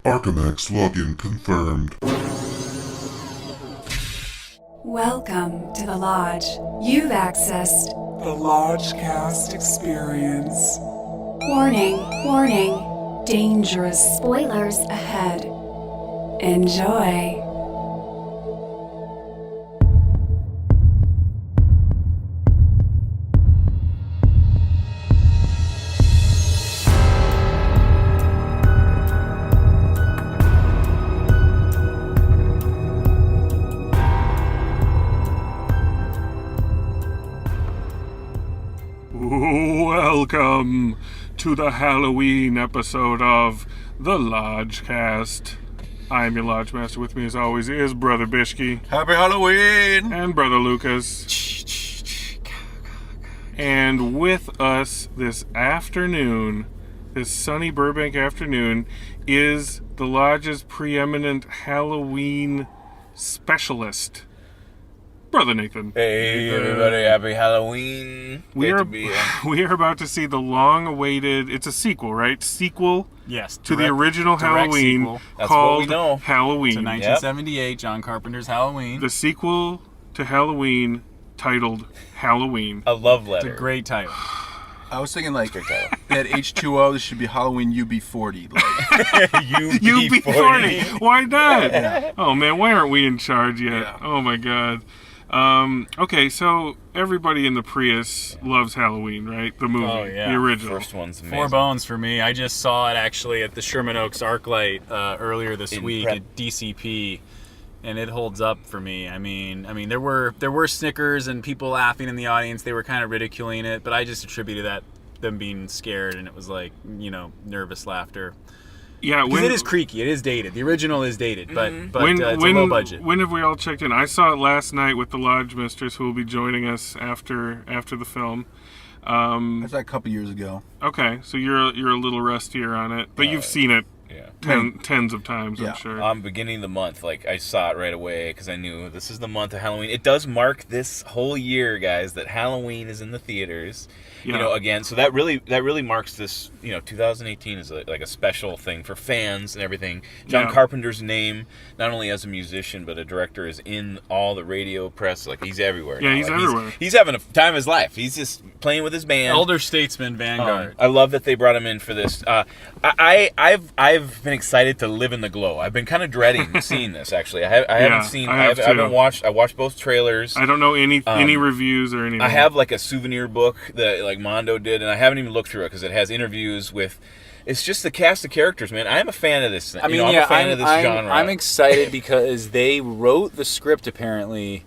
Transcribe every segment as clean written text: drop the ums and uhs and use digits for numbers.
Archimex login confirmed. Welcome to the Lodge. You've accessed The Lodgecast Experience. Warning, warning, dangerous spoilers ahead. Enjoy. Welcome to the Halloween episode of the Lodgecast. I'm your Lodge Master. With me, as always, is Brother Bishke. Happy Halloween! And Brother Lucas. And with us this afternoon, this sunny Burbank afternoon, is the Lodge's preeminent Halloween specialist, Brother Nathan. Hey everybody, happy Halloween. We are about to see the long-awaited, it's a sequel, right? Sequel Yes, to the original direct Halloween sequel. That's what we called know. Halloween. to 1978, John Carpenter's Halloween. The sequel to Halloween titled Halloween. A love It's letter. a great title. I was thinking like Great title. that H2O. This should be Halloween UB40. Like, UB40. Why not? Oh man, why aren't we in charge yet? Yeah. Oh my god. Okay, so everybody in the Prius loves Halloween, right? The movie, Oh, yeah. the original. First one's amazing. 4 Bones for me. I just saw it actually at the Sherman Oaks ArcLight earlier this In week prep. at DCP, and it holds up for me. I mean, there were snickers and people laughing in the audience. They were kind of ridiculing it, but I just attributed that them being scared, and it was like, nervous laughter. Yeah, Because it is creaky. It is dated. The original is dated, but it's a low budget. When have we all checked in? I saw it last night with the Lodge Mistress, who will be joining us after the film. that's like a couple years ago. Okay, so you're a little rustier on it, but you've seen it Yeah. tens of times, Yeah. I'm sure. Beginning of the month, like I saw it right away because I knew this is the month of Halloween. It does mark this whole year, guys, that Halloween is in the theaters. Yeah. Again, so that really marks this. 2018 is like a special thing for fans and everything. John Yeah. Carpenter's name, not only as a musician but a director, is in all the radio press. Like he's everywhere. Yeah, now. he's Like, everywhere. He's having a time of his life. He's just playing with his band. Elder statesman Vanguard. I love that they brought him in for this. I've been excited to live in the glow. I've been kind of dreading seeing this. Actually, I haven't seen. I have I haven't too. watched. I watched both trailers. I don't know any reviews or anything. I have like a souvenir book that like Mondo did, and I haven't even looked through it because it has interviews with. It's just the cast of characters, man. I am a fan of this thing. I mean, I'm a fan of this genre. I'm excited because they wrote the script apparently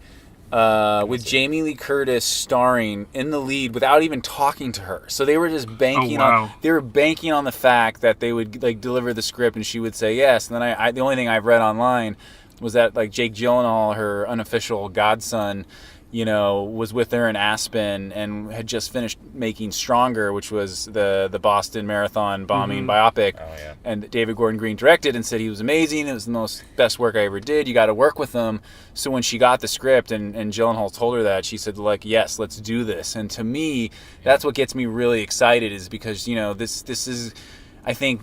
with Jamie Lee Curtis starring in the lead without even talking to her. So they were just banking on the fact that they would like deliver the script and she would say yes. And then I the only thing I've read online was that like Jake Gyllenhaal, her unofficial godson, was with her in Aspen and had just finished making Stronger, which was the Boston Marathon bombing biopic. Oh, yeah. And David Gordon Green directed and said he was amazing. It was the best work I ever did. You got to work with him. So when she got the script and Gyllenhaal told her that, she said, like, yes, let's do this. And to me, that's what gets me really excited is because, this is, I think,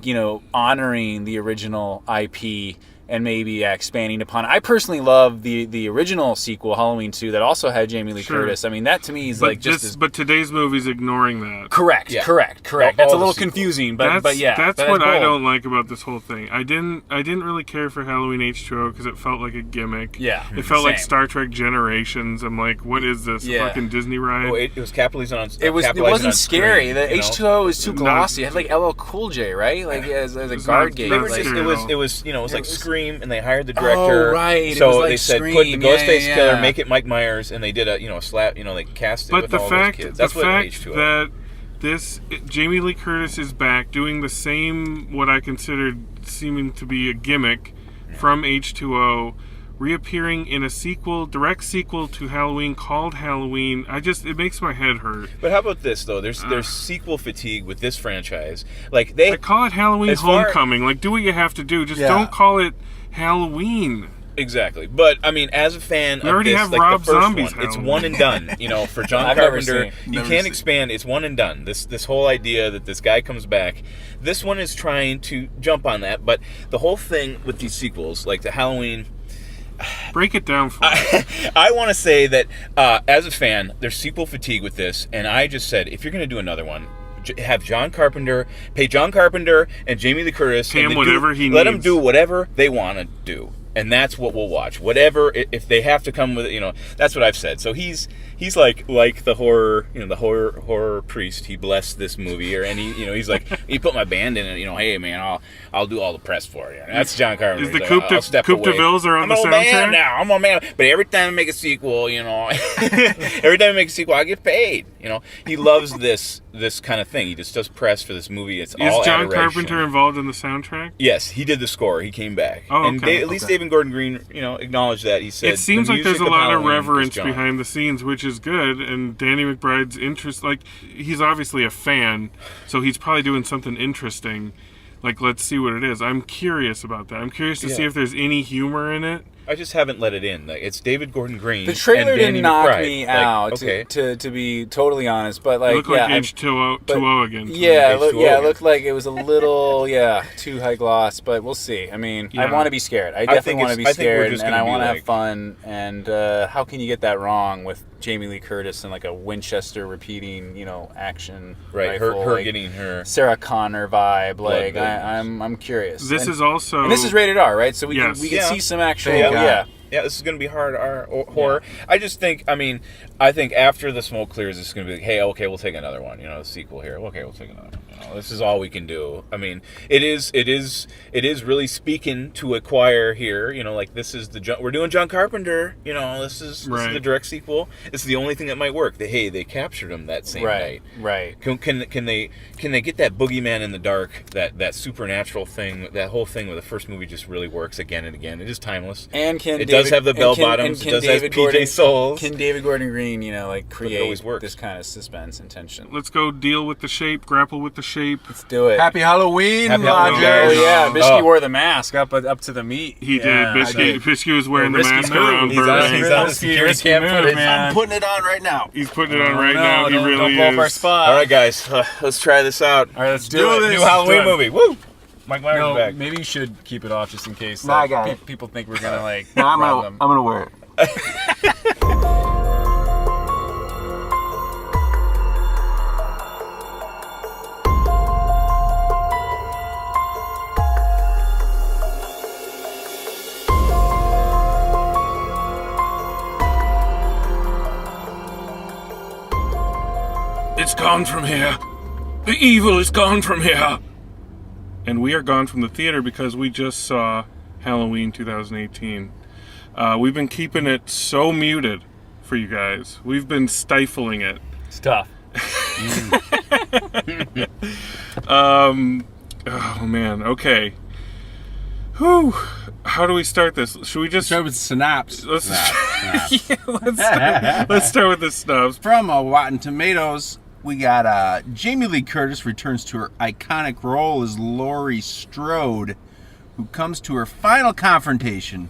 honoring the original IP and maybe expanding upon it. I personally love the original sequel, Halloween 2, that also had Jamie Lee Sure. Curtis. I mean, that to me is but like just as... but today's movie's ignoring that. Correct. Yeah. That's All a the little sequels. confusing, That's but yeah. that's but what I bold. don't like about this whole thing. I didn't really care for Halloween H2O because it felt like a gimmick. Yeah, It felt like same. Star Trek Generations. I'm like, what is this? Yeah. A fucking Disney ride? Oh, it was capitalizing on. It capitalizing wasn't on scary. screen, The H2O was too Not- glossy. It had like LL Cool J, right? Like as a It's guard not- gate. not It was, Like, scary. it was like Scream, and they hired the director. Oh, right. It So was like they said, put the Scream. Yeah, Ghostface yeah, Killer, yeah. make it Mike Myers, and they did a slap. They cast it But with the all fact, those kids. the That's what fact H2O. that Jamie Lee Curtis is back doing the same, what I considered seeming to be a gimmick from H2O, reappearing in a direct sequel to Halloween called Halloween. It makes my head hurt. But how about this though? There's sequel fatigue with this franchise. Like I call it Halloween As far- Homecoming. Like, do what you have to do. Just Yeah. don't call it Halloween. Exactly, but I mean, as a fan We of already this, have like Rob the first Zombie's one, it's Halloween. one and done. You know, for John I've never Carpenter, seen. you Never can't seen. expand. It's one and done. This whole idea that this guy comes back, this one is trying to jump on that. But the whole thing with these sequels, like the Halloween, Break it down for me. I want to say that as a fan, there's sequel fatigue with this, and I just said, if you're going to do another one, have John Carpenter, pay John Carpenter and Jamie Lee Curtis, Pay and him whatever he let them needs. do whatever they want to do, and that's what we'll watch. Whatever, if they have to come with it, that's what I've said. So he's like the horror, the horror priest. He blessed this movie, and he's like, he put my band in it. Hey man, I'll do all the press for you. And that's John Carpenter. Is the He's Coupe like, de- I'll step Coupe de away. Villes are on I'm the an old man soundtrack? now. I'm a man, but every time I make a sequel, every time I make a sequel, I get paid. He loves this kind of thing. He just does press for this movie. It's all Is John adoration. Carpenter involved in the soundtrack? Yes, he did the score. He came back. Oh, And okay. at least David Gordon Green, acknowledged that. He said It seems the like there's a music lot of Halloween is reverence John. behind the scenes, which is good. And Danny McBride's interest, like, he's obviously a fan, so he's probably doing something interesting. Like, let's see what it is. I'm curious about that. I'm curious to see Yeah. if there's any humor in it. I just haven't let it in. Like, it's David Gordon Green. The trailer and Danny didn't knock McBride. me Like, out, okay. to be totally honest. But It looked like I'm- H2O again. to me. Yeah, H2O it again. looked like it was a little, too high gloss, but we'll see. I mean, I Yeah. want to be scared. I think definitely want to it's- be I think we're scared, just and gonna I be want to have like- fun. And how can you get that wrong with Jamie Lee Curtis and like a Winchester repeating, action Right, rifle, her like, getting her. Sarah Connor vibe? Like, Blood I'm curious. This And- is also. and this is rated R, right? So we Yes. can we can Yeah. see some actual, Thank God. yeah. Yeah, this is going to be hard horror. I just think, I think after the smoke clears, it's going to be like, hey, okay, we'll take another one. The sequel here. Okay, we'll take another one. This is all we can do. I mean, it is really speaking to a choir here. Like this is we're doing John Carpenter. This is Right. the direct sequel. It's the only thing that might work. They captured him that same night. Right. Can they get that boogeyman in the dark, that supernatural thing, that whole thing where the first movie just really works again and again. It is timeless. And It does have the bell bottoms. It does have PJ Souls. Can David Gordon Green, create always works. this kind of suspense and tension? Let's go deal with the shape, grapple with the shape. Let's do it. Happy Halloween, Happy Lodgers. Halloween. Oh yeah, Bishki Oh. wore the mask up to the meat. He Yeah, did. I did. Biscuit was wearing the Risky mask move. around He's Burbank. He's on the security Risky cam move, footage. man. I'm putting it on right now. He's putting it on right No, now. He don't really blow up our is. spot. All right, guys, let's try this out. All right, let's do Do it. this. New Halloween movie. Woo! Mike Myers No, is back. maybe you should keep it off just in case Nah, I got it. people think we're gonna No, rob them. I'm gonna wear it. It's gone from here. The evil is gone from here. And we are gone from the theater because we just saw Halloween 2018. We've been keeping it so muted for you guys. We've been stifling it. It's tough. Oh man, okay. Whew. How do we start this? Should we just Start with synopsis. let's let's start with the snubs. From Rotten Tomatoes, we got Jamie Lee Curtis returns to her iconic role as Laurie Strode, who comes to her final confrontation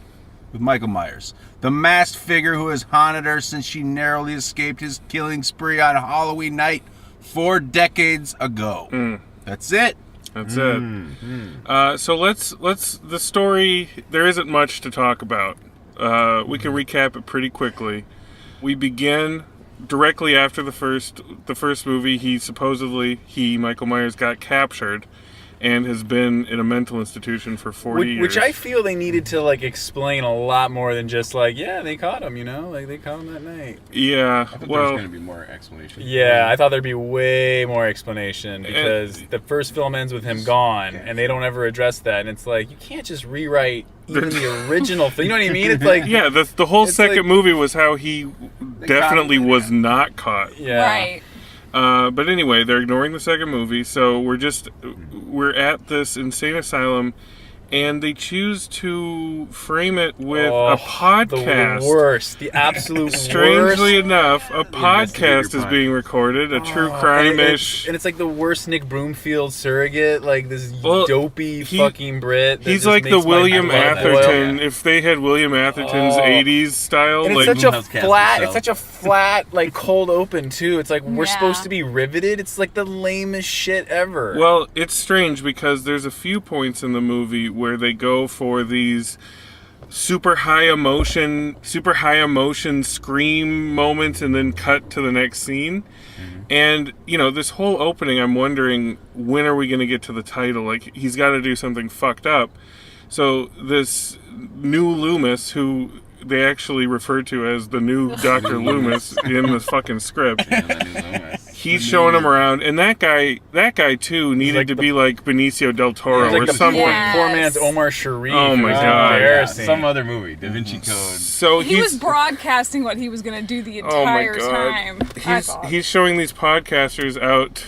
with Michael Myers, the masked figure who has haunted her since she narrowly escaped his killing spree on Halloween night 4 decades ago. That's it. That's it. So let's the story. There isn't much to talk about. We can recap it pretty quickly. We begin directly after the first movie. Michael Myers got captured and has been in a mental institution for 40 years. Which I feel they needed to explain a lot more than just they caught him, they caught him that night. Yeah. There's Well, going to be more explanation. Yeah, I thought there'd be way more explanation because the first film ends with him gone, and they don't ever address that. And it's like you can't just rewrite even the original thing. You know what I mean? It's like yeah. The whole It's second like- movie was how he definitely was not caught. yeah, Right. But anyway, they're ignoring the second movie, so we're at this insane asylum, and they choose to frame it with a podcast. The worst. The absolute Strangely worst. enough, a podcast is being recorded, a true crime-ish. And it's like the worst Nick Broomfield surrogate, like this dopey he- fucking Brit. that He's just like the makes my William blood boil. Atherton. If they had William Atherton's 80s style, And like it's such a Blumhouse cast flat, himself. it's such a flat, like cold open too. It's like we're Yeah. supposed to be riveted. It's like the lamest shit ever. well, it's strange because there's a few points in the movie where they go for these super high emotion scream moments and then cut to the next scene. And, you know, this whole opening, I'm wondering, when are we going to get to the title? Like, he's got to do something fucked up. So this new Loomis, who they actually refer to as the new Dr. Loomis in the fucking script, he's showing him around. And that guy too, needed like to be like Benicio del Toro It's like or the something. poor man's Omar Sharif. Oh my It was God. embarrassing. Some other movie, Da Vinci Code. So He was he's... broadcasting what he was going to do the Oh my entire God. time. I thought. He's showing these podcasters out.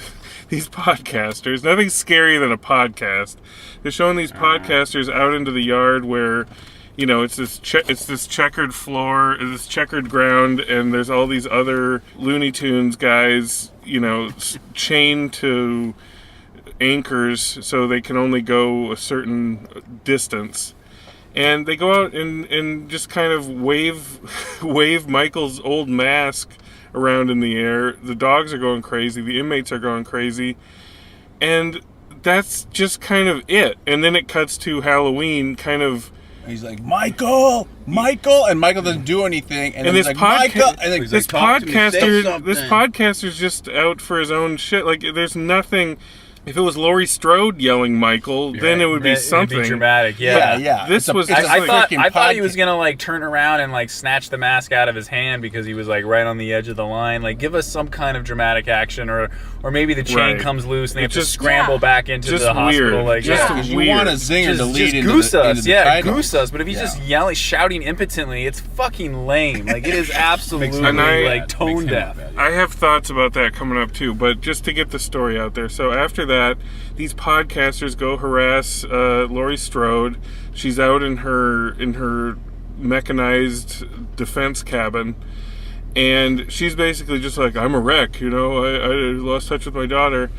These podcasters, nothing scarier than a podcast. They're showing these podcasters out into the yard where, you know, it's this checkered floor, this checkered ground, and there's all these other Looney Tunes guys, you know, chained to anchors so they can only go a certain distance. And they go out and just kind of wave Michael's old mask around in the air. The dogs are going crazy. The inmates are going crazy. And that's just kind of it. And then it cuts to Halloween, kind of... He's like, Michael! And Michael doesn't do anything. And then this he's like, Michael! And then He's this like, "Talk to me, say podcaster, this something." podcaster's just out for his own shit. Like, there's nothing... If it was Laurie Strode yelling Michael, then it would be something. It'd be dramatic. yeah. This was it's a just I like- freaking thought he podcast. was gonna like turn around and like snatch the mask out of his hand because he was like right on the edge of the line. Like, give us some kind of dramatic action, or maybe the chain Right. comes loose and they It's have to just- scramble Yeah. back into Just the hospital. weird. Like, Just yeah. Because you weird. want a zinger to lead into goose the, us, into the yeah, title. goose us. But if he's just yelling, shouting impotently, it's fucking lame. Like, it is absolutely And I- like tone deaf. I have thoughts about that coming up too, but just to get the story out there. So after that, these podcasters go harass Laurie Strode. She's out in her mechanized defense cabin, and she's basically just like, I'm a wreck, you know, I lost touch with my daughter.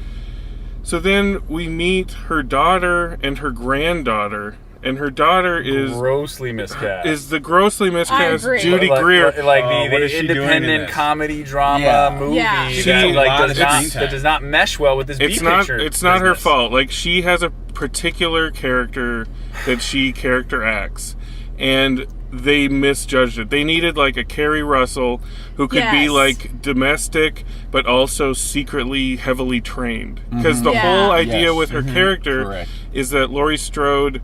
So then we meet her daughter and her granddaughter, and her daughter is Grossly miscast. the grossly miscast agree. Judy like, Greer. like what the is she doing in independent this? comedy drama Yeah. movie Yeah. She that needs a like lot does of not screen time. that does not mesh well with this It's B not picture. it's not her business. fault. Like, she has a particular character that she character acts, and they misjudged it. They needed like a Carrie Russell who could be Yes. like domestic but also secretly heavily trained, because the Yeah. whole idea Yes. with her character Correct. is that Laurie Strode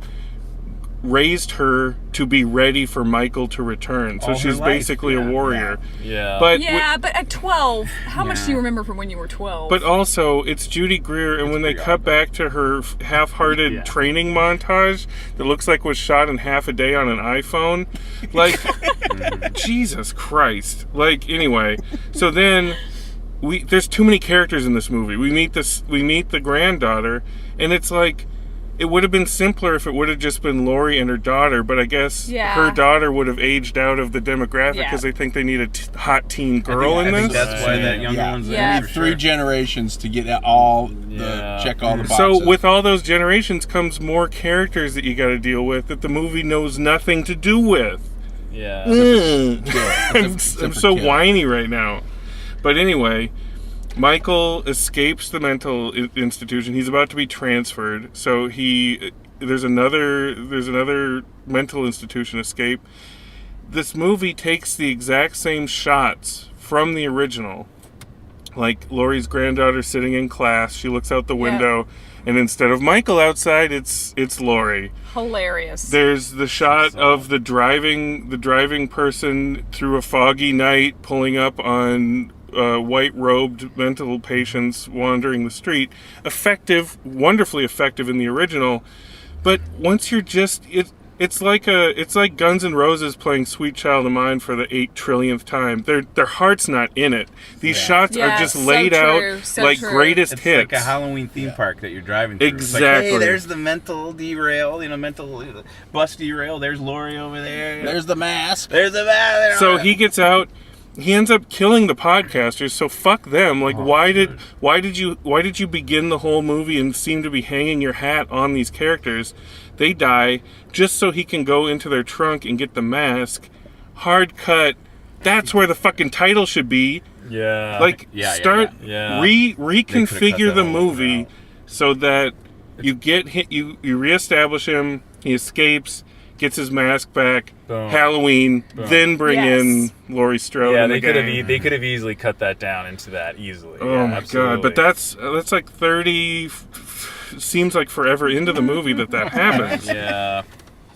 raised her to be ready for Michael to return. So All her she's life, basically yeah. a warrior. Yeah. But Yeah, but at 12, how much do you remember from when you were 12? But also, it's Judy Greer, and when they cut back to her half-hearted training montage that looks like was shot in half a day on an iPhone, like, Jesus Christ. Like, anyway, so then there's too many characters in this movie. We meet the granddaughter, and it's like, it would have been simpler if it would have just been Laurie and her daughter, but I guess Yeah. her daughter would have aged out of the demographic Yeah. because they think they need a hot teen girl I in think this. that's why that younger Yeah. one's Yeah. there. We need 3 generations to get all check all the boxes. So with all those generations comes more characters that you got to deal with that the movie knows nothing to do with. yeah. I'm so whiny right now. But anyway, Michael escapes the mental institution. He's about to be transferred. So there's another mental institution escape. This movie takes the exact same shots from the original. Like Laurie's granddaughter sitting in class, she looks out the window, and instead of Michael outside, it's Laurie. Hilarious. There's the shot of the driving person through a foggy night, pulling up on white-robed mental patients wandering the street. Effective, wonderfully effective in the original, but once you're just it's It's like Guns N' Roses playing "Sweet Child of Mine" for the 8 trillionth time. Their heart's not in it. These shots are just laid out like greatest It's hits. like a Halloween theme park that you're driving through. Exactly. It's like, hey, there's the mental derail, mental bus derail. There's Lori over there. There's the mask. There's the mask. So he gets out. He ends up killing the podcasters. So fuck them. Like, why did you begin the whole movie and seem to be hanging your hat on these characters? They die just so he can go into their trunk and get the mask. Hard cut. That's where the fucking title should be. Yeah. Like, Yeah. reconfigure the movie so that you get hit. You reestablish him. He escapes. Gets his mask back. Boom. Halloween. Boom. Then bring in Laurie Strode. Yeah, and they the could gang. have they could have easily cut that down into that easily. Oh Yeah, my absolutely. god! But that's like 30. Seems like forever into the movie that happens. Yeah.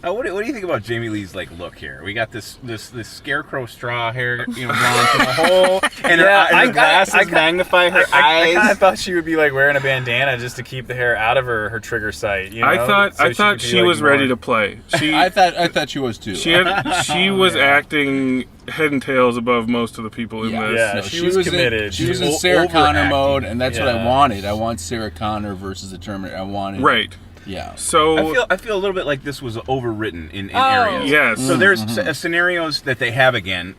What do you think about Jamie Lee's look here? We got this scarecrow straw hair, blonde to the whole, and her glasses magnify her eyes. I kind of thought she would be wearing a bandana just to keep the hair out of her trigger sight. I thought she was ready to play. I thought she was too. She was acting head and tails above most of the people in this. Yeah, she was committed. She was in Sarah Connor mode, and that's what I wanted. I want Sarah Connor versus the Terminator. I wanted right. Yeah. So I feel a little bit like this was overwritten in areas. Yes. So there's scenarios that they have again.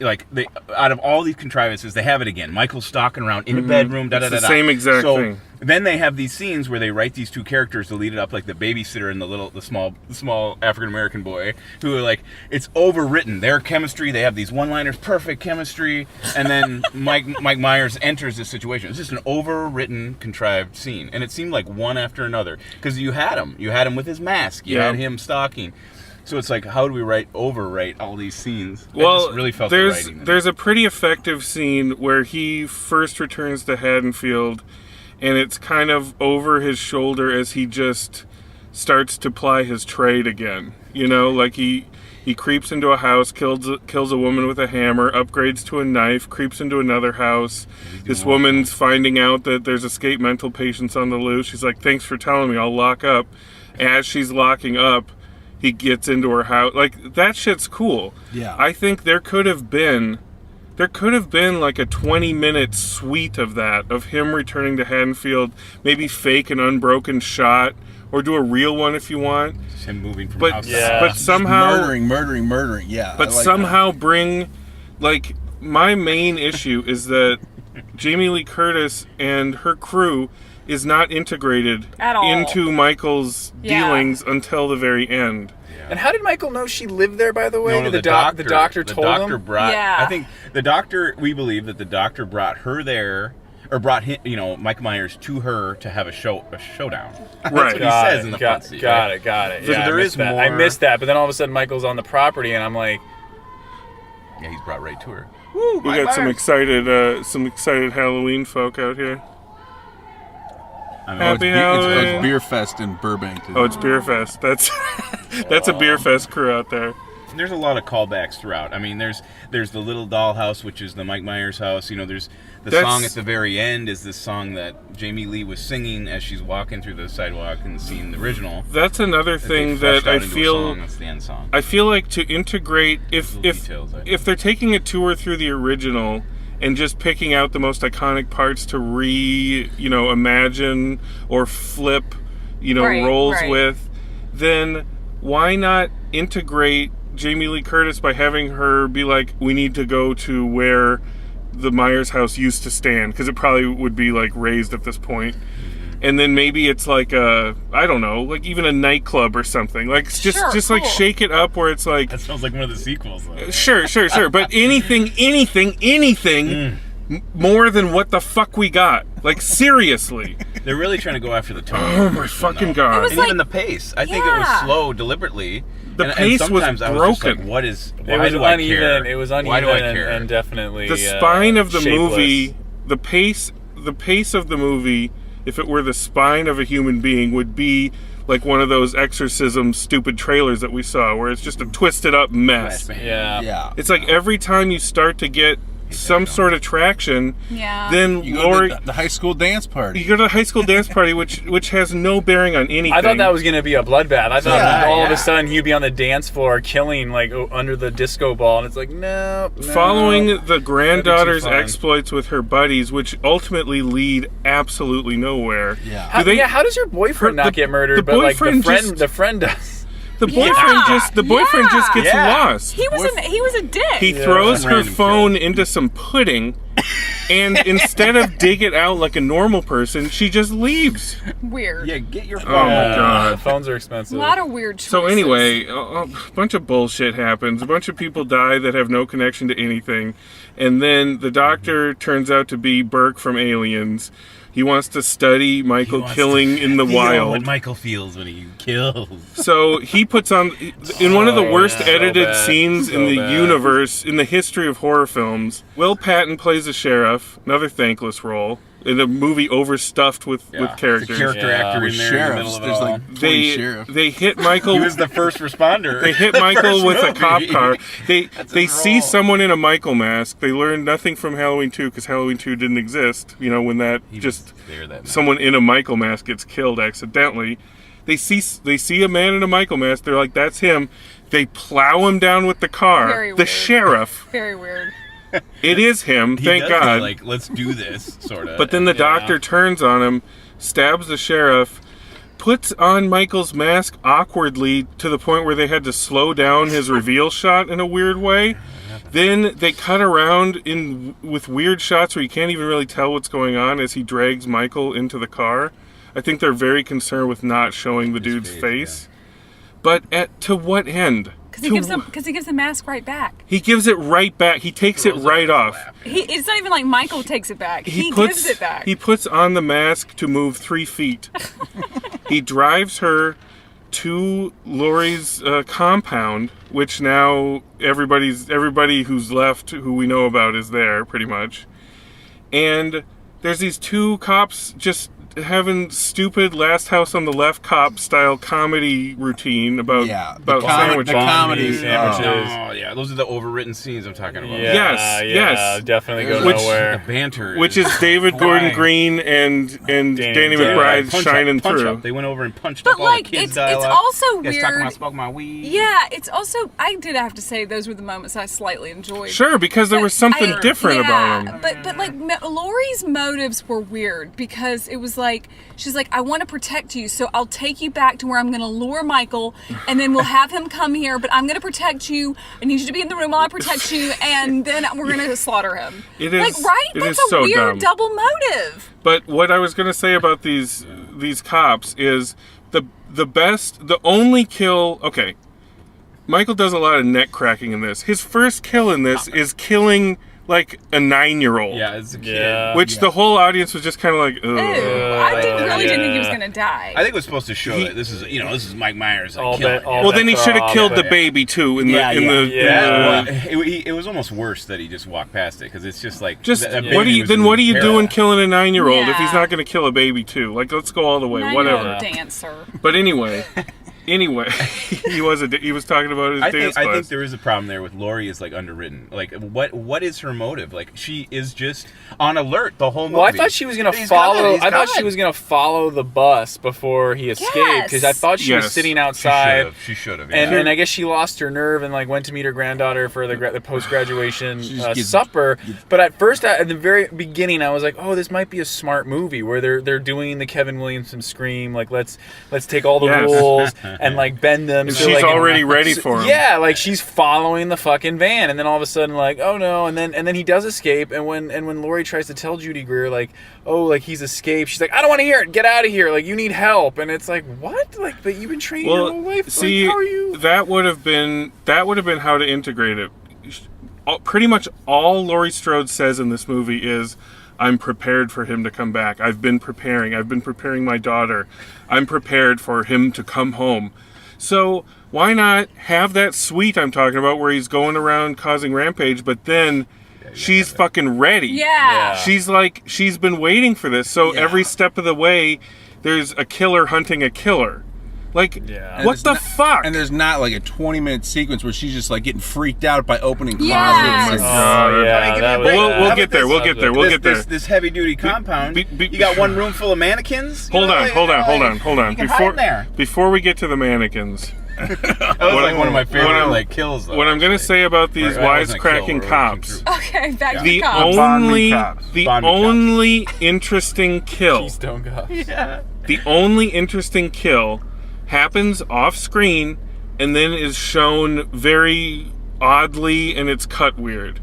Out of all these contrivances, they have it again. Michael's stalking around in a bedroom. It's the same exact thing. Then they have these scenes where they write these two characters to lead it up, like the babysitter and the small African American boy, who are it's overwritten. Their chemistry, they have these one-liners, perfect chemistry, and then Mike Myers enters this situation. It's just an overwritten, contrived scene, and it seemed like one after another because you had him with his mask, you had him stalking. So it's how do we overwrite all these scenes? Well, I just really felt the writing. There's a pretty effective scene where he first returns to Haddonfield, and it's kind of over his shoulder as he just starts to ply his trade again. He creeps into a house, kills a woman with a hammer, upgrades to a knife, creeps into another house. This woman's finding out that there's escaped mental patients on the loose. She's like, "Thanks for telling me, I'll lock up." As she's locking up, he gets into her house. That shit's cool. Yeah. I think there could have been a 20-minute suite of that, of him returning to Haddonfield, maybe fake an unbroken shot, or do a real one if you want. Just him moving from house to house. But somehow murdering. Yeah. But somehow bring, my main issue is that Jamie Lee Curtis and her crew is not integrated At all. into Michael's dealings until the very end. And how did Michael know she lived there, by the way? No, the doctor told him? I think the doctor, we believe that the doctor brought her there, or brought him, Mike Myers to her to have a showdown. That's Right. what he says in the front seat. Got it. So Yeah, there I is missed that. more. I missed that, but then all of a sudden Michael's on the property, and I'm like, Yeah, he's brought right to her. We got some excited Halloween folk out here. Happy Halloween. It's Beer Fest in Burbank. Oh, it's Beer Fest. That's a Beer Fest crew out there. There's a lot of callbacks throughout. I mean, there's the little dollhouse, which is the Mike Myers house. There's the song at the very end is this song that Jamie Lee was singing as she's walking through the sidewalk and seeing the original. That's another thing that I feel. That's the end song. I feel like to integrate if they're taking a tour through the original and just picking out the most iconic parts to imagine or flip roles with, then why not integrate Jamie Lee Curtis by having her be like, we need to go to where the Myers house used to stand, because it probably would be raised at this point. And then maybe it's I don't know, even a nightclub or something. Just shake it up where it's that sounds like one of the sequels, though. Sure. But anything more than what the fuck we got. Seriously. They're really trying to go after the tone. Oh my fucking god. And even the pace. I think it was slow deliberately. The pace was sometimes broken. I was just why do uneven. I care? It was Why uneven do I care? and definitely the spine of the shapeless. movie, the pace of the movie, if it were the spine of a human being, would be like one of those exorcism stupid trailers that we saw, where it's just a twisted up mess. Yeah. It's like every time you start to get some sort of traction, Yeah. then You go Laurie. to the high school dance party. You go to the high school dance party, which has no bearing on anything. I thought that was gonna be a bloodbath. I thought Yeah, all of yeah. a sudden he'd be on the dance floor killing like under the disco ball, and it's like no. Following the granddaughter's fun. exploits with her buddies, which ultimately lead absolutely nowhere. Yeah. How, Do they- how does your boyfriend the- not get murdered, the but like boyfriend the friend does? The boyfriend just gets Yeah. lost. He was a dick. He throws Some her random phone into some pudding, and instead of dig it out like a normal person, she just leaves. Weird. Yeah, get your phone. Oh my god. Phones are expensive. A lot of weird choices. So anyway, a bunch of bullshit happens. A bunch of people die that have no connection to anything, and then the doctor turns out to be Burke from Aliens. He wants to study Michael killing in the wild. What Michael feels when he kills. So he puts on in one of the worst so edited bad. scenes So in the bad. universe, in the history of horror films. Will Patton plays the sheriff, another thankless role in a movie overstuffed with characters. The character Yeah, actor in With there in the sheriffs, middle of it there's all. like 20 They sheriffs. they hit Michael. He was the first responder. They hit The Michael first with a movie. cop car. They see role. someone in a Michael mask. They learned nothing from Halloween 2 because Halloween 2 didn't exist. You know, when that He just was there that night. someone in a Michael mask gets killed accidentally. They see a man in a Michael mask. They're like, "That's him." They plow him down with the car. Very the weird. sheriff. Very weird. It is him. He Thank does God. go like, let's do this, sort of. But then the doctor turns on him, stabs the sheriff, puts on Michael's mask awkwardly to the point where they had to slow down his reveal shot in a weird way. Then they cut around with weird shots where you can't even really tell what's going on as he drags Michael into the car. I think they're very concerned with not showing the dude's face. But to what end? Because he gives the mask right back. He gives it right back. He takes it right off. It's not even like Michael takes it back. He puts, gives it back. He puts on the mask to move 3 feet. He drives her to Laurie's compound, which now everybody who's left, who we know about, is there pretty much. And there's these two cops just having stupid Last House on the Left cop style comedy routine about sandwich the comedy sandwiches. Oh yeah, those are the overwritten scenes I'm talking about. Yeah, Yes. definitely go Which- nowhere. The banter, which is David Gordon flying. Green and Danny McBride. McBride Punch shining up, punch through. up. They went over and punched But up all like, the kids' it's dialogue. also You guys talking weird. about smoke my weed. Yeah, it's also. I did have to say those were the moments I slightly enjoyed. Sure, because there was something different about him. But like Lori's motives were weird because it was like she's like, I want to protect you, so I'll take you back to where I'm going to lure Michael, and then we'll have him come here. But I'm going to protect you. I need you to be in the room while I protect you, and then we're going to slaughter him. It is like right. it That's is a so weird dumb. double motive. But what I was going to say about these cops is the only kill. Okay, Michael does a lot of neck cracking in this. His first kill in this is killing like a 9-year-old. Yeah, as a kid. Yeah. Which the whole audience was just kind of like, ugh. Ew, I really didn't think he was yeah. going to die. I think it was supposed to show that this is Mike Myers. Like, All killing bet- it. all Well, then he bets should are have off, killed the but- baby too. In Yeah, the yeah. It was almost worse that he just walked past it because it's just like just that what are baby you was then? in What are you peril. doing killing a 9-year-old if he's Yeah. not going to kill a baby too? Like, let's go all the way. 9-year-old Whatever. dancer. But anyway, he was talking about his dance I think class. there is a problem there with Laurie is like underwritten. Like what is her motive? Like she is just on alert the whole movie. Well, I thought she was gonna He's follow. gone, I thought he's she gone. was gonna follow the bus before he escaped because I thought she was Yes. sitting She outside. should have. And I guess she lost her nerve and like went to meet her granddaughter for the post graduation She just gets- supper. But at first, at the very beginning, I was like, "Oh, this might be a smart movie where they're doing the Kevin Williamson scream. Like let's take all the Yes. rules and like bend them." And so, she's like, already ready for him. Yeah, like she's following the fucking van, and then all of a sudden, like, oh no, and then he does escape, and when Laurie tries to tell Judy Greer, like, oh, like he's escaped, she's like, I don't want to hear it, get out of here, like you need help, and it's like, what, like, but you've been training your whole life, see, like, how are you? that would have been how to integrate it. Pretty much all Laurie Strode says in this movie is, I'm prepared for him to come back. I've been preparing my daughter. I'm prepared for him to come home. So why not have that suite I'm talking about where he's going around causing rampage, but then she's fucking ready. Yeah. She's been waiting for this. So every step of the way, there's a killer hunting a killer. Like, Yeah. what the fuck? And there's not like a 20-minute sequence where she's just like getting freaked out by opening closets. Yes. Oh, yeah. that was- We'll get there. We'll get there. We'll get there. This heavy duty compound. You got one room full of mannequins. Hold on. You can hide in there. Before we get to the mannequins, That was like one of my favorite kills. Though, what I'm going to say about these Or, that wasn't a kill, wisecracking or cops, Okay, back to the the cops. only cops. only interesting kill, Keystone Cops. the only interesting kill happens off screen and then is shown very oddly, and it's cut weird.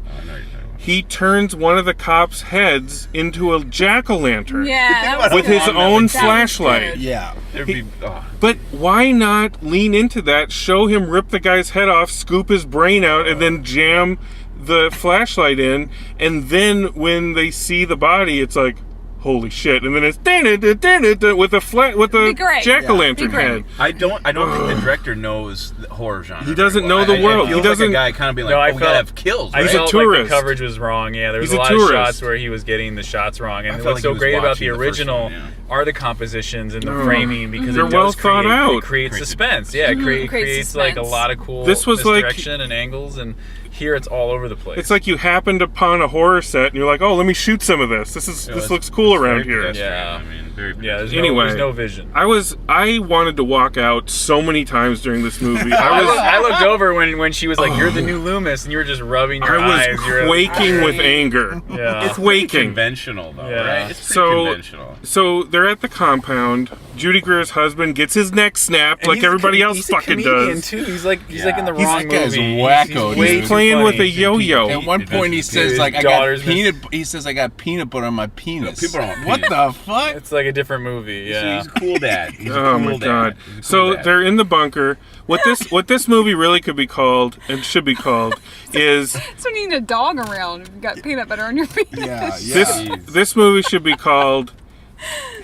He turns one of the cops' heads into a jack-o'-lantern Yeah, that was with his good. own That was flashlight. good. Yeah. There'd be, But why not lean into that, show him rip the guy's head off, scoop his brain out, and then jam the flashlight in, and then when they see the body, it's like, holy shit, and then it's with Be a great. jack-o'-lantern Be great. head. I don't think the director knows the horror genre. He doesn't very well. know the world. It feels He doesn't- like a guy kind of being like, No, I we gotta felt- have kills. I He's a felt tourist. like the coverage was wrong. Yeah, there was He's a a lot tourist. of shots where he was getting the shots wrong. And I felt what's like so he was great about watching the the first original one, yeah. are the compositions and the framing because They're it well does thought create, out. It creates suspense. Yeah, it Creates creates like a suspense. lot of cool This was like- misdirection and angles, and here it's all over the place. It's like you happened upon a horror set and you're like, oh, let me shoot some of this. This looks cool around here. Yeah. I mean, very yeah, Anyway. there's no vision. I wanted to walk out so many times during this movie. I looked over when she was like, "You're the new Loomis," and you were just rubbing your I eyes. was You're quaking with anger. Yeah. It's pretty Quaking. conventional though, Yeah. right? It's pretty So, conventional. so they're at the compound. Judy Greer's husband gets his neck snapped And like he's a everybody com- else he's a fucking comedian, does. Too. He's like in the Yeah. wrong That guy's movie. wacko, way dude. He's playing too with a funny. yo-yo. At one point, he says His like, "I got daughter's peanut." He says, "I got peanut butter on my penis." People don't want What peanut. the fuck? It's like a different movie. Yeah. He's a cool dad. He's a Oh cool my dad. god! He's a cool So dad. they're in the bunker. What this movie really could be called and should be called is That's when you need a dog around if you've got peanut butter on your feet. Yeah, yeah. this movie should be called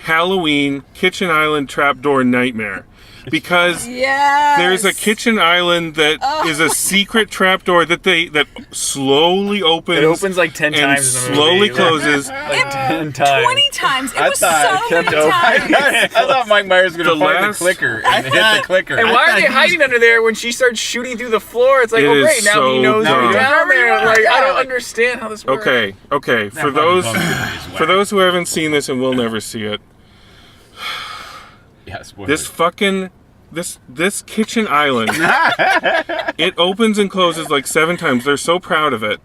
Halloween Kitchen Island Trapdoor Nightmare. Because Yes. there's a kitchen island that is a secret trapdoor that slowly opens. It opens like 10 and times in the slowly movie. closes. Like 10 times. 20 times. It I was thought so it kept many open. times. I thought Mike Myers was The going to find last- the clicker and hit the clicker. And why are they hiding under there when she starts shooting through the floor? It's like, It oh is great, now so he knows dumb. you're down there. Like, I don't Yeah. understand how this works. Okay. For those who haven't seen this and will never see it, Yes, this kitchen island, it opens and closes like 7 times. They're so proud of it.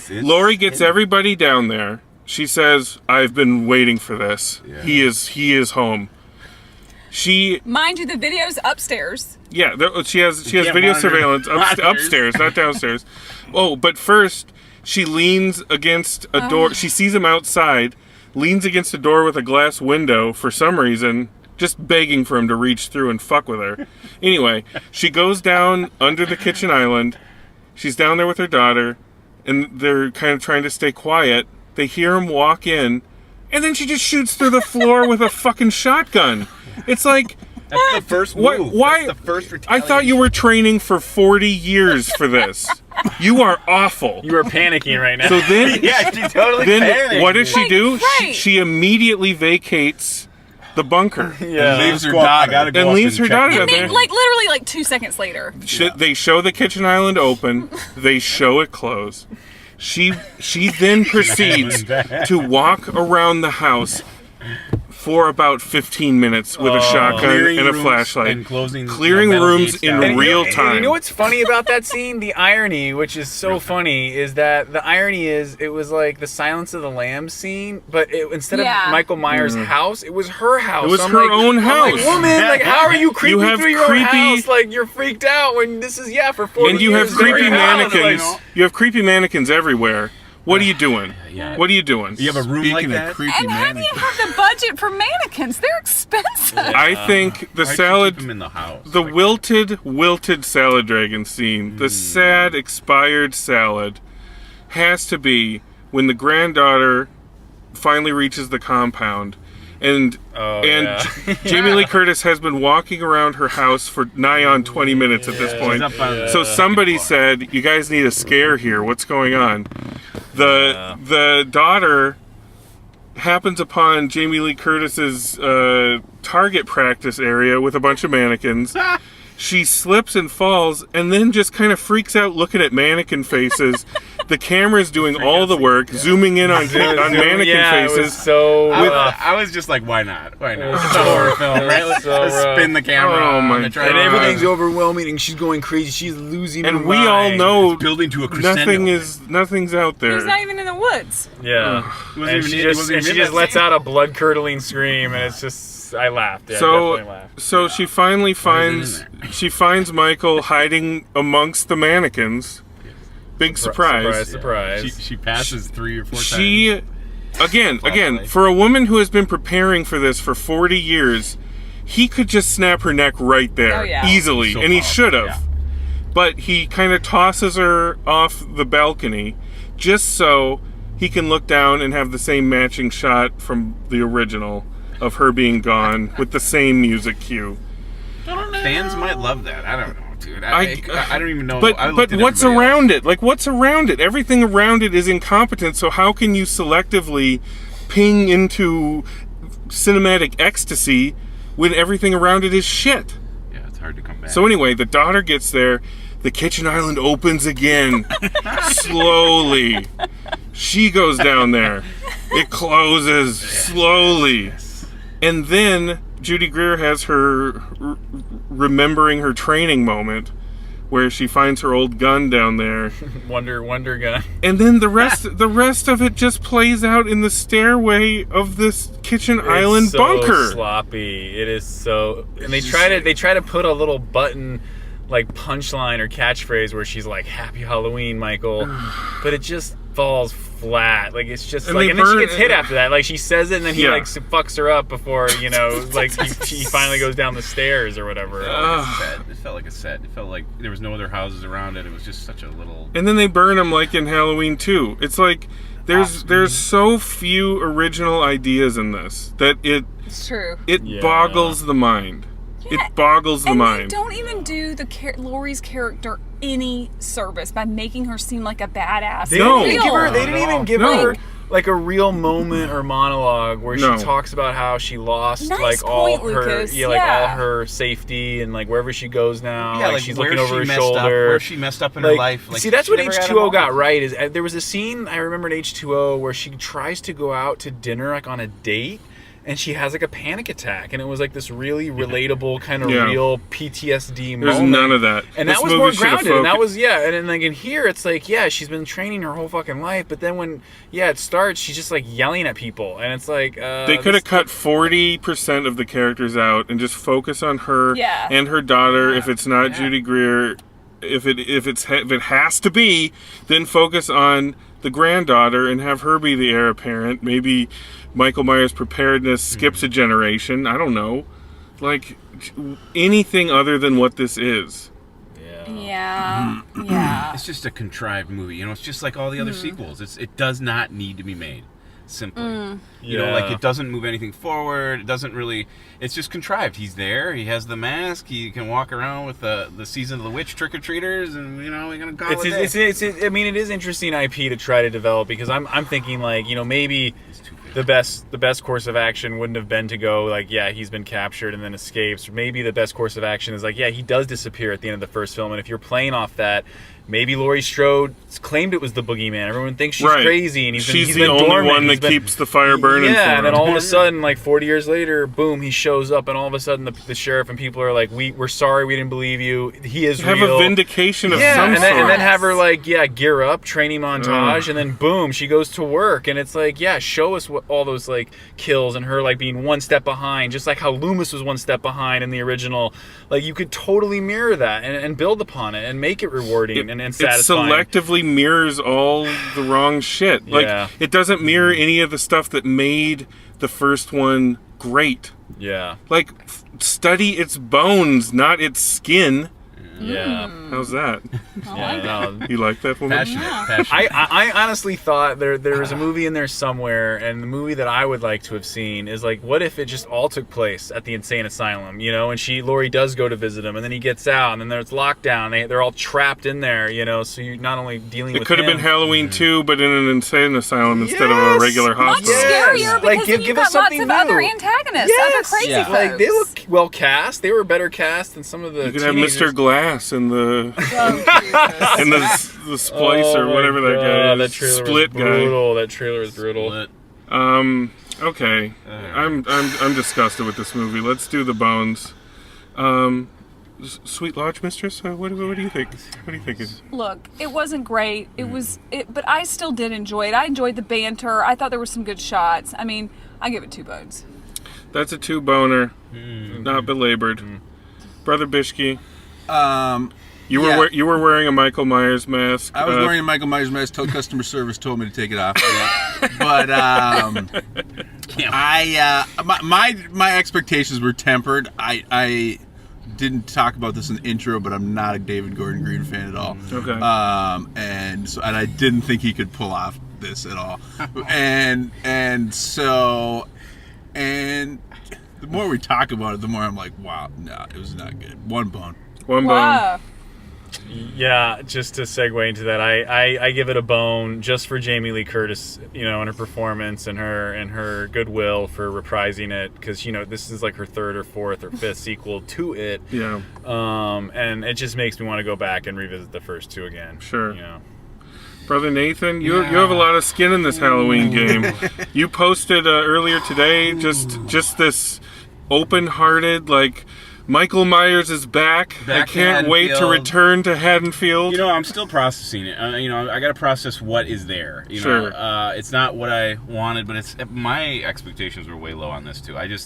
Lori gets everybody down there. She says, "I've been waiting for this. Yeah. He is home." She Mind you, the video's upstairs. Yeah, she has can't video monitor surveillance monitors. upstairs, not downstairs. Oh, but first she leans against a door. She sees him outside, leans against a door with a glass window for some reason, just begging for him to reach through and fuck with her. Anyway, she goes down under the kitchen island. She's down there with her daughter, and they're kind of trying to stay quiet. They hear him walk in, and then she just shoots through the floor with a fucking shotgun. It's like, That's the first What- move. why- That's the first I thought you were training for 40 years for this. You are awful. You are panicking right now. So then, Yeah, she totally then panicked. what does she Like, do? right. She immediately vacates the bunker yeah. leaves her Go up, I daughter. gotta go and up leaves her check daughter the- down And then, there. like, literally, like 2 seconds later. They show the kitchen island open. They show it close. She then proceeds to walk around the house for about 15 minutes with a shotgun Clearing and a rooms flashlight. and closing Clearing metal rooms gates in down. real And time. you know what's funny about that scene? The irony, which is so funny, is that the irony is it was like the Silence of the Lambs scene, but instead Yeah. of Michael Myers' house, it was her house. It was I'm her like, own I'm house. like, woman, like how are you creeping have through your creepy- own house? Like you're freaked out when this is for 40 And you have years, very creepy loud. mannequins. Like, You have creepy mannequins everywhere. What are you doing? Yeah. What are you doing? You have a room Speaking like of that? creepy And how do mannequins. you have the budget for mannequins? They're expensive. I think the Why'd you salad, keep 'em in the house? the Like, wilted salad dragon scene, the sad expired salad, has to be when the granddaughter finally reaches the compound. And yeah. Jamie Lee Curtis has been walking around her house for nigh on 20 minutes at this point. She's up on- So somebody said, "You guys need a scare here. What's going on?" The daughter happens upon Jamie Lee Curtis's target practice area with a bunch of mannequins. She slips and falls and then just kind of freaks out looking at mannequin faces. The camera's doing all the work, zooming in on mannequin faces. It was so I was just like, why not? Why not? It's a horror film, right? Let's spin the camera. Oh my and try God. to- and everything's overwhelming, and she's going crazy. She's losing her And mind. we all know It's building to a crescendo. nothing's out there. He's not even in the woods. Yeah, It wasn't and even- she it just wasn't and she even just that lets scene. out a blood curdling scream, and it's just I laughed. Yeah, I definitely laughed. So she finally finds Michael hiding amongst the mannequins. Big surprise. Surprise. She passes 3 or 4 times. She again, for a woman who has been preparing for this for 40 years, he could just snap her neck right there Oh, yeah. easily, So and he powerful, should have. yeah. But he kind of tosses her off the balcony just so he can look down and have the same matching shot from the original of her being gone with the same music cue. Fans might love that. I don't know, dude. I don't even know. I But looked at what's everybody around else. it? Like, what's around it? Everything around it is incompetent, so how can you selectively ping into cinematic ecstasy when everything around it is shit? Yeah, it's hard to come back. So anyway, the daughter gets there, the kitchen island opens again, slowly. She goes down there. It closes slowly. And then Judy Greer has her remembering her training moment where she finds her old gun down there. Wonder gun. And then the rest of it just plays out in the stairway of this kitchen island It's so bunker. sloppy. It is so, and they try to put a little button, like punchline or catchphrase where she's like "Happy Halloween, Michael," but it just falls flat. Like it's just And like, they and then she burn- gets hit after that. Like she says it, and then he Yeah. like fucks her up before like he finally goes down the stairs or whatever. It felt like a set. It felt like there was no other houses around it. It was just such a little. And then they burn him like in Halloween 2. It's like there's so few original ideas in this that it It's true. Yeah. boggles the mind. Yeah, It boggles the and mind. they don't even do Laurie's character any service by making her seem like a badass. They No. didn't even give her. They didn't even give No. her like a real moment or monologue where No. she talks about how she lost Nice like all point, her Lucas. all Yeah. her safety and like wherever she goes now, Yeah, like she's where looking over her she messed shoulder. up, where she messed up in her life. Like, see, that's she what never had a H2O got moment. right. Is there was a scene I remember in H2O where she tries to go out to dinner like on a date. And she has like a panic attack, and it was like this really relatable kind of Yeah. real PTSD There's moment. none of that. And This that was movie more should have grounded. And that focused- was and then like in here it's like she's been training her whole fucking life, but then when it starts, she's just like yelling at people, and it's like They could have cut 40% of the characters out and just focus on her Yeah. and her daughter. If it's not Judy Greer, if it has to be, then focus on the granddaughter and have her be the heir apparent. Maybe Michael Myers' preparedness skips a generation. I don't know, like anything other than what this is. Yeah. Yeah. It's just a contrived movie. You know, it's just like all the other sequels. It does not need to be made. Simply, you know, like it doesn't move anything forward. It doesn't really. It's just contrived. He's there. He has the mask. He can walk around with the season of the witch trick or treaters, and you know, we're gonna call it. It's I mean, it is interesting IP to try to develop because I'm thinking like maybe the best course of action wouldn't have been to go like he's been captured and then escapes. Or maybe the best course of action is like he does disappear at the end of the first film, and if you're playing off that. Maybe Laurie Strode claimed it was the boogeyman. Everyone thinks she's crazy, and he's the been only dormant. one that keeps the fire burning. Yeah, for and then him. all of a sudden, like 40 years later, boom, he shows up, and all of a sudden, the sheriff and people are like, "We're sorry, we didn't believe you. He is have real." a vindication of some and then, sort. and then have her like gear up, training montage, and then boom, she goes to work, and it's like show us what all those like kills and her like being one step behind, just like how Loomis was one step behind in the original. Like you could totally mirror that and build upon it and make it rewarding and satisfying. It selectively mirrors all the wrong shit. Like it doesn't mirror any of the stuff that made the first one great. Yeah. Like study its bones, not its skin. Yeah. How's that? Yeah, no. You like that woman? Passionate. I honestly thought there was a movie in there somewhere, and the movie that I would like to have seen is like, what if it just all took place at the insane asylum, you know? And Laurie does go to visit him, and then he gets out, and then there's lockdown. They're all trapped in there, you know. So you're not only dealing with It could have been him. Halloween 2, but in an insane asylum instead of a regular Much hospital. scarier because Like, then give you've us got lots something of other new. antagonists, Yes. other crazy Yeah. folks. Like, they look well cast. They were better cast than some of the You could have teenagers. Mr. Glass in the in the splice or Oh my whatever that guy God, is. that trailer Split was guy. brutal. That trailer was brutal. Split. Okay. I'm disgusted with this movie. Let's do the bones. Sweet Lodge Mistress. What do you think? What do you think? Look, it wasn't great. But I still did enjoy it. I enjoyed the banter. I thought there were some good shots. I mean, I give it 2 bones. That's a 2 boner. Not belabored. Brother Bishke. You Yeah. were you were wearing a Michael Myers mask. I was wearing a Michael Myers mask till customer service told me to take it off. But my expectations were tempered. I didn't talk about this in the intro, but I'm not a David Gordon Green fan at all. Okay. And I didn't think he could pull off this at all. and the more we talk about it, the more I'm like, wow, no, it was not good. 1 bone. 1 bone. Wow. Yeah, just to segue into that, I give it a bone just for Jamie Lee Curtis, you know, and her performance and her goodwill for reprising it, because you know this is like her 3rd or 4th or 5th sequel to it. Yeah. And it just makes me want to go back and revisit the first 2 again. Sure. You know. Brother Nathan, you have a lot of skin in this Halloween game. You posted earlier today just this open-hearted, like, Michael Myers is back. I Back to can't wait to Haddonfield. return to Haddonfield. You know, I'm still processing it. I got to process what is there. You Sure. know, it's not what I wanted, but my expectations were way low on this too. To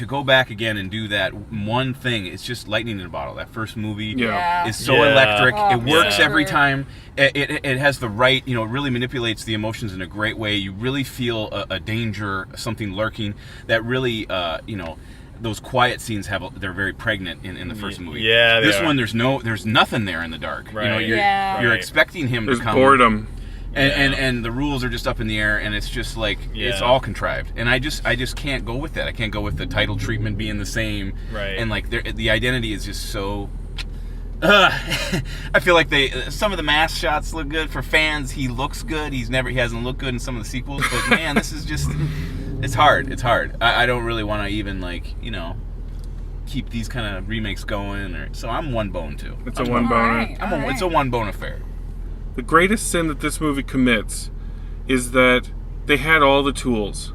go back again and do that one thing, it's just lightning in a bottle. That first movie Yeah. is so Yeah. electric. Oh, It works yeah. every time. It has the right, you know, it really manipulates the emotions in a great way. You really feel a danger, something lurking that really, you know, those quiet scenes they're very pregnant in the first movie. Yeah, they this are. one there's nothing there in the dark. Right. You know, you're Yeah. expecting him There's to come. boredom. And the rules are just up in the air, and it's just like it's Yeah. all contrived, and I just can't go with that. I can't go with the title treatment being the same, Right. And like the identity is just so. I feel like some of the mask shots look good for fans. He looks good. He hasn't looked good in some of the sequels, but man, this is just it's hard. It's hard. I don't really want to even keep these kind of remakes going, so I'm 1 bone too. It's a 1 boner. Alright, It's a 1 bone affair. The greatest sin that this movie commits is that they had all the tools.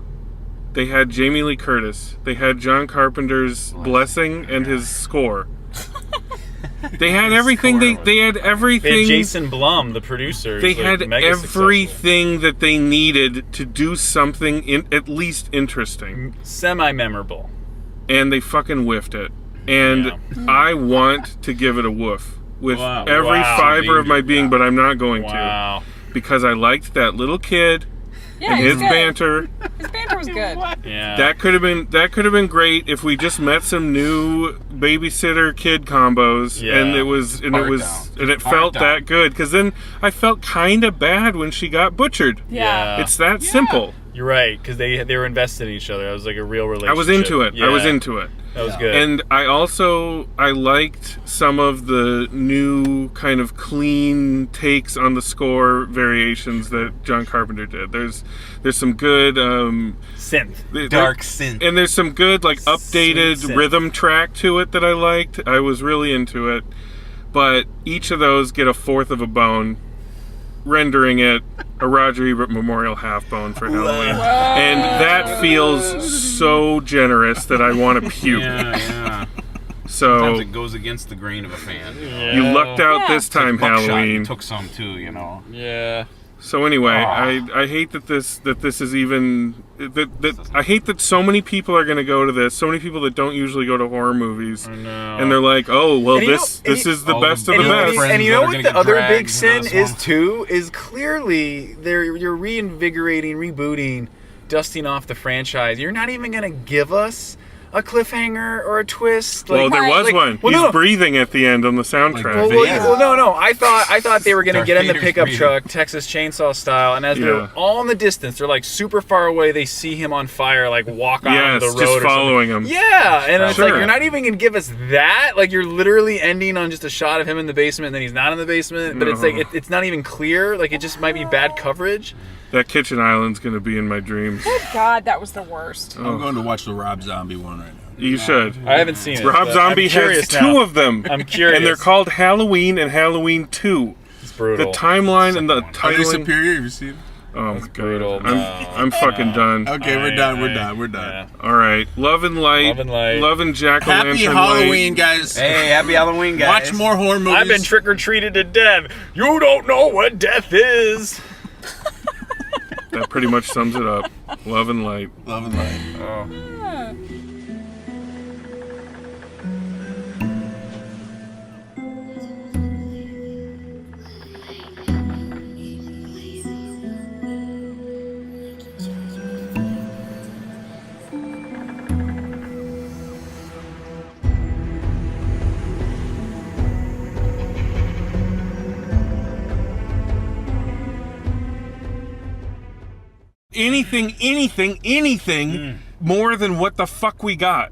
They had Jamie Lee Curtis. They had John Carpenter's blessing and his score. They had everything. They had everything. They had Jason Blum, the producer. They had everything that they needed to do something at least interesting. Semi-memorable. And they fucking whiffed it. And I want to give it a woof with every fiber of my being, but I'm not going to. Because I liked that little kid and his banter. His banter was good. Yeah. That could have been great if we just met some new babysitter kid combos, and it felt that good. Because then I felt kind of bad when she got butchered. Yeah. It's that simple. You're right, because they were invested in each other. It was like a real relationship. I was into it. Yeah. I was into it. That was good. And I liked some of the new kind of clean takes on the score variations that John Carpenter did. There's some good synth, dark synth, and there's some good updated synth. rhythm track to it that I liked. I was really into it, but each of those get a 1/4 of a bone, rendering it a Roger Ebert Memorial half bone for Halloween. And that feels so generous that I want to puke. Yeah. So sometimes it goes against the grain of a fan. You lucked out this time, Halloween. Took some too, you know. Yeah. So anyway, I hate that this is even I hate that so many people are going to go to this. So many people that don't usually go to horror movies, and they're like, "Oh, well, this is the best of the best." And you know what the other big sin is too? Is clearly you're reinvigorating, rebooting, dusting off the franchise. You're not even going to give us a cliffhanger or a twist. Well, there was one. Well, He's no. breathing at the end on the soundtrack. No. I thought they were gonna Darth get in the Vader's pickup breathing. truck, Texas Chainsaw style, and as they're all in the distance, they're like super far away. They see him on fire, like walk on the road, just or following something. him. Yeah, and it's like Sure. you're not even gonna give us that. Like you're literally ending on just a shot of him in the basement, and then he's not in the basement. But it's like it's not even clear. Like it just might be bad coverage. That kitchen island's gonna be in my dreams. Oh God, that was the worst. I'm going to watch the Rob Zombie one right now. You should. I haven't seen it. Rob but Zombie I'm has curious two now. of them. I'm curious. And they're called Halloween and Halloween 2. It's brutal. The timeline and the Are they titling. superior? Have you seen them? Oh my brutal. god. I'm fucking done. Okay, we're done. We're done. Yeah. All right. Love and light. Love and light. Love and Jack-o' Happy Lantern Halloween, light. guys. Hey, happy Halloween, guys. Watch more horror movies. I've been trick or treated to death. You don't know what death is. That pretty much sums it up. Love and light. Love and light. Anything more than what the fuck we got.